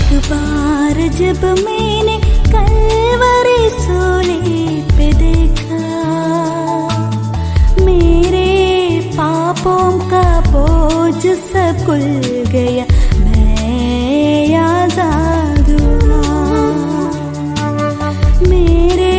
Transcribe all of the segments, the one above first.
एक बार जब मैंने कलवरी सूली पे देखा, मेरे पापों का बोझ सब खुल गया, मैं आजाद हुआ। मेरे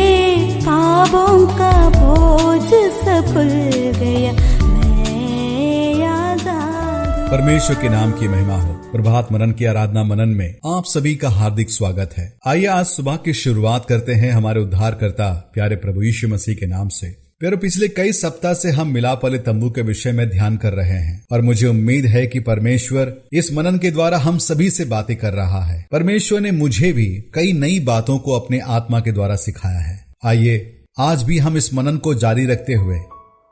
पापों का बोझ सब खुल गया, मैं आजाद। परमेश्वर के नाम की महिमा हो। प्रभात मनन की आराधना मनन में आप सभी का हार्दिक स्वागत है। आइए आज सुबह की शुरुआत करते हैं हमारे उद्धारकर्ता प्यारे प्रभु यीशु मसीह के नाम से। प्यारे, पिछले कई सप्ताह से हम मिलाप वाले तंबू के विषय में ध्यान कर रहे हैं और मुझे उम्मीद है कि परमेश्वर इस मनन के द्वारा हम सभी से बातें कर रहा है। परमेश्वर ने मुझे भी कई नई बातों को अपने आत्मा के द्वारा सिखाया है। आइए आज भी हम इस मनन को जारी रखते हुए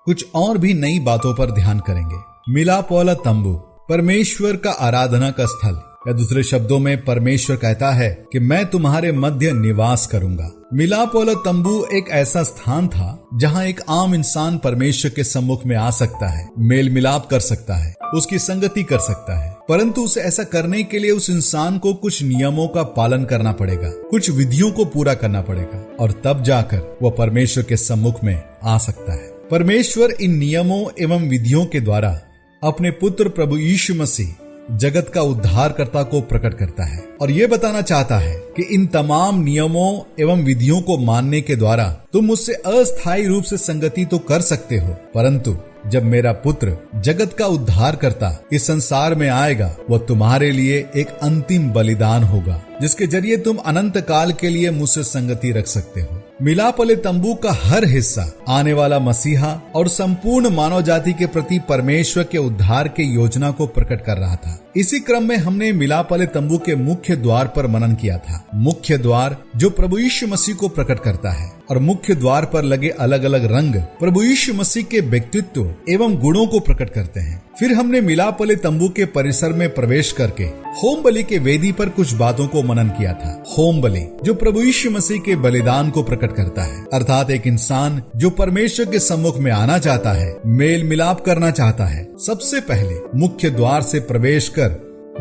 कुछ और भी नई बातों पर ध्यान करेंगे। मिलाप वाला तंबू परमेश्वर का आराधना का स्थल, या दूसरे शब्दों में परमेश्वर कहता है कि मैं तुम्हारे मध्य निवास करूंगा। मिलाप वाला तंबू एक ऐसा स्थान था जहां एक आम इंसान परमेश्वर के सम्मुख में आ सकता है, मेल मिलाप कर सकता है, उसकी संगति कर सकता है। परंतु उसे ऐसा करने के लिए उस इंसान को कुछ नियमों का पालन करना पड़ेगा, कुछ विधियों को पूरा करना पड़ेगा और तब जाकर वह परमेश्वर के सम्मुख में आ सकता है। परमेश्वर इन नियमों एवं विधियों के द्वारा अपने पुत्र प्रभु यीशु मसीह जगत का उद्धारकर्ता को प्रकट करता है और ये बताना चाहता है कि इन तमाम नियमों एवं विधियों को मानने के द्वारा तुम उससे अस्थायी रूप से संगति तो कर सकते हो, परंतु जब मेरा पुत्र जगत का उद्धारकर्ता इस संसार में आएगा, वह तुम्हारे लिए एक अंतिम बलिदान होगा जिसके जरिए तुम अनंत काल के लिए मुझसे संगति रख सकते हो। मिलाप वाले तंबू का हर हिस्सा आने वाला मसीहा और संपूर्ण मानव जाति के प्रति परमेश्वर के उद्धार के योजना को प्रकट कर रहा था। इसी क्रम में हमने मिलाप वाले तंबू के मुख्य द्वार पर मनन किया था। मुख्य द्वार जो प्रभु यीशु मसीह को प्रकट करता है और मुख्य द्वार पर लगे अलग अलग रंग प्रभु यीशु मसीह के व्यक्तित्व एवं गुणों को प्रकट करते हैं। फिर हमने मिलाप वाले तंबू के परिसर में प्रवेश करके होम बलि के वेदी पर कुछ बातों को मनन किया था। होम बलि जो प्रभु यीशु मसीह के बलिदान को प्रकट करता है, अर्थात एक इंसान जो परमेश्वर के सम्मुख में आना चाहता है, मेल मिलाप करना चाहता है, सबसे पहले मुख्य द्वार से प्रवेश कर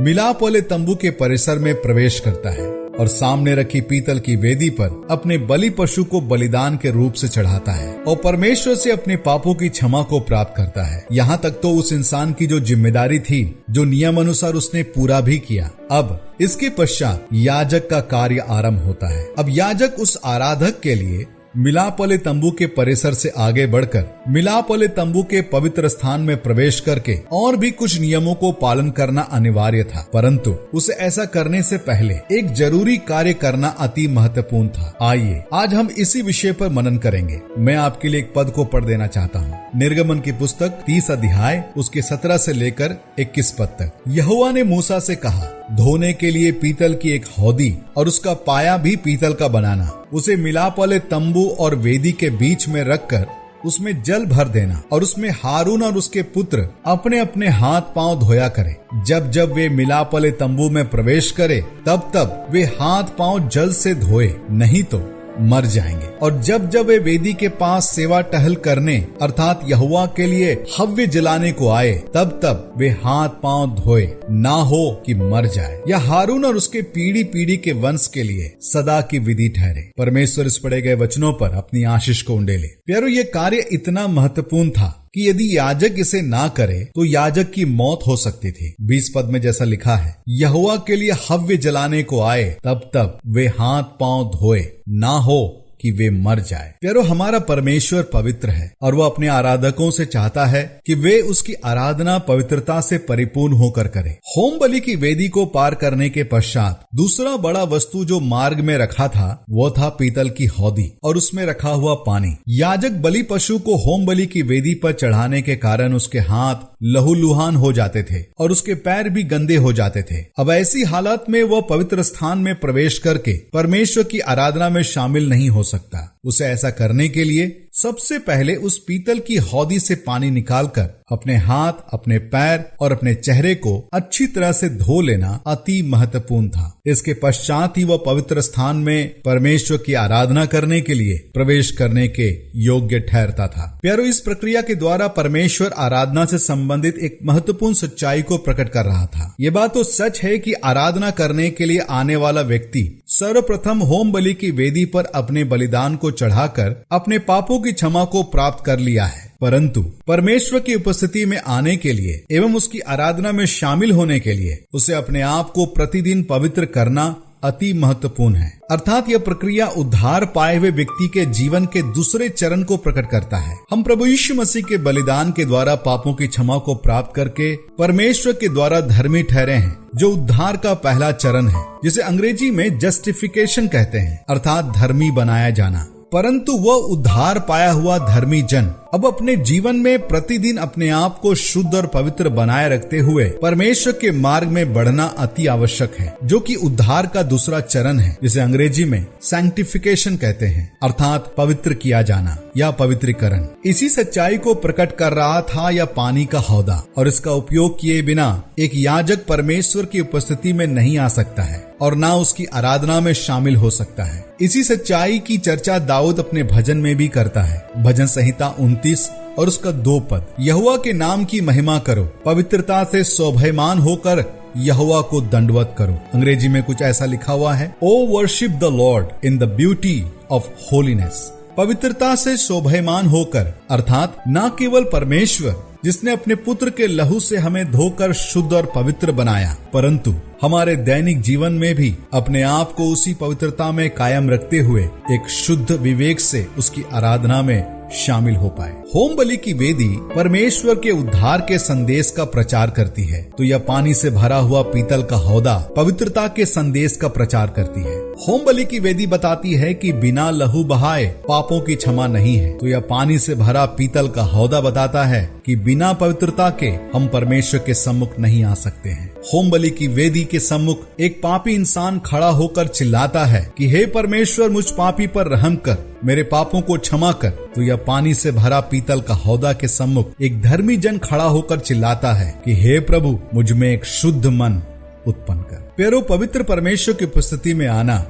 मिलाप वाले तंबू के परिसर में प्रवेश करता है और सामने रखी पीतल की वेदी पर अपने बलि पशु को बलिदान के रूप से चढ़ाता है और परमेश्वर से अपने पापों की क्षमा को प्राप्त करता है। यहाँ तक तो उस इंसान की जो जिम्मेदारी थी, जो नियम अनुसार उसने पूरा भी किया। अब इसके पश्चात याजक का कार्य आरंभ होता है। अब याजक उस आराधक के लिए मिलाप वाले तंबू के परिसर से आगे बढ़कर मिलाप वाले तंबू के पवित्र स्थान में प्रवेश करके और भी कुछ नियमों को पालन करना अनिवार्य था, परंतु उसे ऐसा करने से पहले एक जरूरी कार्य करना अति महत्वपूर्ण था। आइए आज हम इसी विषय पर मनन करेंगे। मैं आपके लिए एक पद को पढ़ देना चाहता हूँ। निर्गमन की पुस्तक 30 अध्याय उसके 17 से लेकर 21 पद तक। यहोवा ने मूसा से कहा, धोने के लिए पीतल की एक हौदी और उसका पाया भी पीतल का बनाना, उसे मिलाप वाले तंबू और वेदी के बीच में रखकर उसमें जल भर देना और उसमें हारून और उसके पुत्र अपने अपने हाथ पांव धोया करे। जब जब वे मिलाप वाले तंबू में प्रवेश करे तब तब वे हाथ पांव जल से धोए, नहीं तो मर जाएंगे। और जब जब वे वेदी के पास सेवा टहल करने अर्थात यहोवा के लिए हव्य जलाने को आए तब तब वे हाथ पांव धोए, ना हो कि मर जाए। यह हारून और उसके पीढ़ी पीढ़ी के वंश के लिए सदा की विधि ठहरे। परमेश्वर इस पढ़े गए वचनों पर अपनी आशीष को उंडेले। प्यारो, ये कार्य इतना महत्वपूर्ण था कि यदि याजक इसे ना करे तो याजक की मौत हो सकती थी। 20 पद में जैसा लिखा है, यहोवा के लिए हव्य जलाने को आए तब तब वे हाथ पांव धोए, ना हो कि वे मर जाए। प्यारो, हमारा परमेश्वर पवित्र है और वह अपने आराधकों से चाहता है कि वे उसकी आराधना पवित्रता से परिपूर्ण होकर करें। होम बलि की वेदी को पार करने के पश्चात दूसरा बड़ा वस्तु जो मार्ग में रखा था वो था पीतल की हौदी और उसमें रखा हुआ पानी। याजक बलि पशु को होम बलि की वेदी पर चढ़ाने के कारण उसके हाथ लहूलुहान हो जाते थे और उसके पैर भी गंदे हो जाते थे। अब ऐसी हालत में वह पवित्र स्थान में प्रवेश करके परमेश्वर की आराधना में शामिल नहीं हो सकता। उसे ऐसा करने के लिए सबसे पहले उस पीतल की हौदी से पानी निकालकर अपने हाथ, अपने पैर और अपने चेहरे को अच्छी तरह से धो लेना अति महत्वपूर्ण था। इसके पश्चात ही वह पवित्र स्थान में परमेश्वर की आराधना करने के लिए प्रवेश करने के योग्य ठहरता था। प्यारो, इस प्रक्रिया के द्वारा परमेश्वर आराधना से संबंधित एक महत्वपूर्ण सच्चाई को प्रकट कर रहा था। ये बात तो सच है कि आराधना करने के लिए आने वाला व्यक्ति सर्वप्रथम होम बलि की वेदी पर अपने बलिदान को चढ़ाकर अपने पापों की क्षमा को प्राप्त कर लिया है, परंतु परमेश्वर की उपस्थिति में आने के लिए एवं उसकी आराधना में शामिल होने के लिए उसे अपने आप को प्रतिदिन पवित्र करना अति महत्वपूर्ण है। अर्थात यह प्रक्रिया उद्धार पाए हुए व्यक्ति के जीवन के दूसरे चरण को प्रकट करता है। हम प्रभु यीशु मसीह के बलिदान के द्वारा पापों की क्षमा को प्राप्त करके परमेश्वर के द्वारा धर्मी ठहरे हैं, जो उद्धार का पहला चरण है, जिसे अंग्रेजी में जस्टिफिकेशन कहते हैं, अर्थात धर्मी बनाया जाना। परंतु वह उद्धार पाया हुआ धर्मी जन अब अपने जीवन में प्रतिदिन अपने आप को शुद्ध और पवित्र बनाए रखते हुए परमेश्वर के मार्ग में बढ़ना अति आवश्यक है, जो कि उद्धार का दूसरा चरण है, जिसे अंग्रेजी में सैंक्टिफिकेशन कहते हैं, अर्थात पवित्र किया जाना या पवित्रीकरण। इसी सच्चाई को प्रकट कर रहा था यह पानी का हौदा, और इसका उपयोग किए बिना एक याजक परमेश्वर की उपस्थिति में नहीं आ सकता है और ना उसकी आराधना में शामिल हो सकता है। इसी सच्चाई की चर्चा दाऊद अपने भजन में भी करता है। भजन संहिता 29 और उसका 2 पद, यहोवा के नाम की महिमा करो, पवित्रता से शोभायमान होकर यहोवा को दंडवत करो। अंग्रेजी में कुछ ऐसा लिखा हुआ है, O worship the Lord in the beauty of holiness. पवित्रता से शोभायमान होकर, अर्थात न केवल परमेश्वर जिसने अपने पुत्र के लहू से हमें धोकर शुद्ध और पवित्र बनाया, परंतु हमारे दैनिक जीवन में भी अपने आप को उसी पवित्रता में कायम रखते हुए एक शुद्ध विवेक से उसकी आराधना में शामिल हो पाए। होम बलि की वेदी परमेश्वर के उद्धार के संदेश का प्रचार करती है, तो यह पानी से भरा हुआ पीतल का हौदा पवित्रता के संदेश का प्रचार करती है। होम बलि की वेदी बताती है कि बिना लहू बहाए पापों की क्षमा नहीं है, तो यह पानी से भरा पीतल का हौदा बताता है कि बिना पवित्रता के हम परमेश्वर के सम्मुख नहीं आ सकते हैं। होम बलि की वेदी के सम्मुख एक पापी इंसान खड़ा होकर चिल्लाता है कि हे परमेश्वर, मुझ पापी पर रहम कर, मेरे पापों को क्षमा कर। तो यह पानी से भरा पीतल का हौदा के सम्मुख एक धर्मी जन खड़ा होकर चिल्लाता है कि हे प्रभु, मुझ में एक शुद्ध मन उत्पन्न कर। प्यारो, पवित्र परमेश्वर की उपस्थिति में आना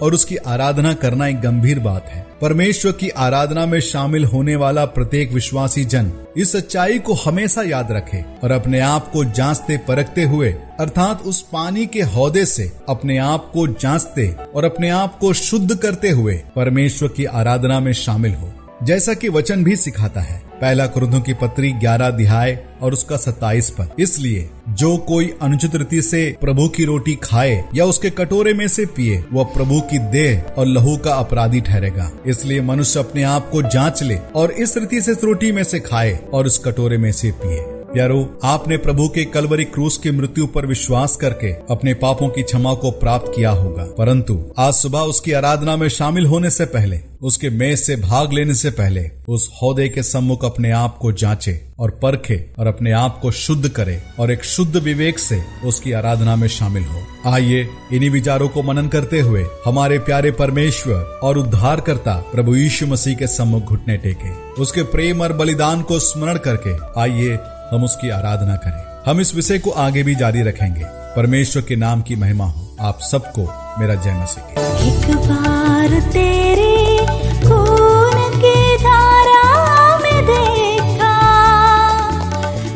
और उसकी आराधना करना एक गंभीर बात है। परमेश्वर की आराधना में शामिल होने वाला प्रत्येक विश्वासी जन इस सच्चाई को हमेशा याद रखे और अपने आप को जांचते परखते हुए, अर्थात उस पानी के हौदे से अपने आप को जांचते और अपने आप को शुद्ध करते हुए परमेश्वर की आराधना में शामिल हो, जैसा कि वचन भी सिखाता है। पहला कुरिन्थियों की पत्री 11 अध्याय और उसका 27 पद, इसलिए जो कोई अनुचित रीति से प्रभु की रोटी खाए या उसके कटोरे में से पिए, वह प्रभु की देह और लहू का अपराधी ठहरेगा। इसलिए मनुष्य अपने आप को जांच ले और इस रीति से रोटी में से खाए और उस कटोरे में से पिए। प्यारो, आपने प्रभु के कलवरी क्रूस की मृत्यु पर विश्वास करके अपने पापों की क्षमा को प्राप्त किया होगा, परंतु आज सुबह उसकी आराधना में शामिल होने से पहले, उसके मेज से भाग लेने से पहले उस हौदे के सम्मुख अपने आप को जांचे और परखे और अपने आप को शुद्ध करे और एक शुद्ध विवेक से उसकी आराधना में शामिल हो। आइए इन्हीं विचारों को मनन करते हुए हमारे प्यारे परमेश्वर और उद्धारकर्ता प्रभु यीशु मसीह के सम्मुख घुटने टेके, उसके प्रेम और बलिदान को स्मरण करके आइए हम उसकी आराधना करें। हम इस विषय को आगे भी जारी रखेंगे। परमेश्वर के नाम की महिमा हो। आप सबको मेरा जय मसीह। एक बार तेरे खून की धारा में देखा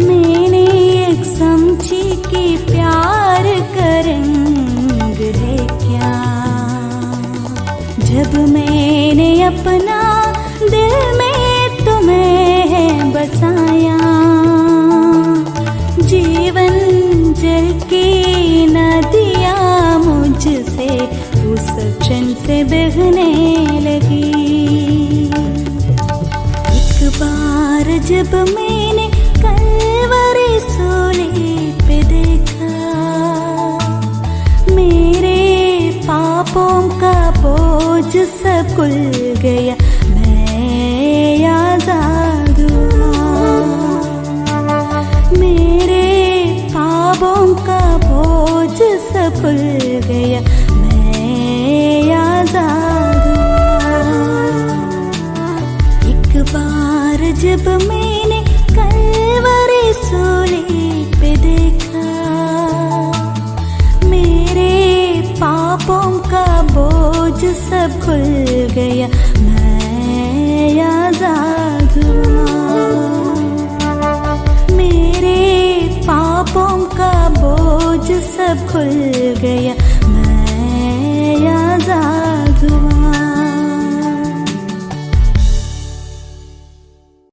मैंने, एक समझी कि प्यार का रंग है क्या। जब मैंने अपना दिल में तुम्हें बसाया, जीवन जल की नदियाँ मुझसे उस क्षण से बहने लगी। एक बार जब मैंने कलवरी सूली पे देखा, मेरे पापों का बोझ सब खुल गया, मैं आजाद हुआ। मेरे पापों का बोझ सब खुल गया, मैं आजाद हुआ। एक बार जब मैंने कलवरी सूली पे देखा, मेरे सब खुल गया, मैं आजाद हुआ। मेरे पापों का बोझ सब खुल गया,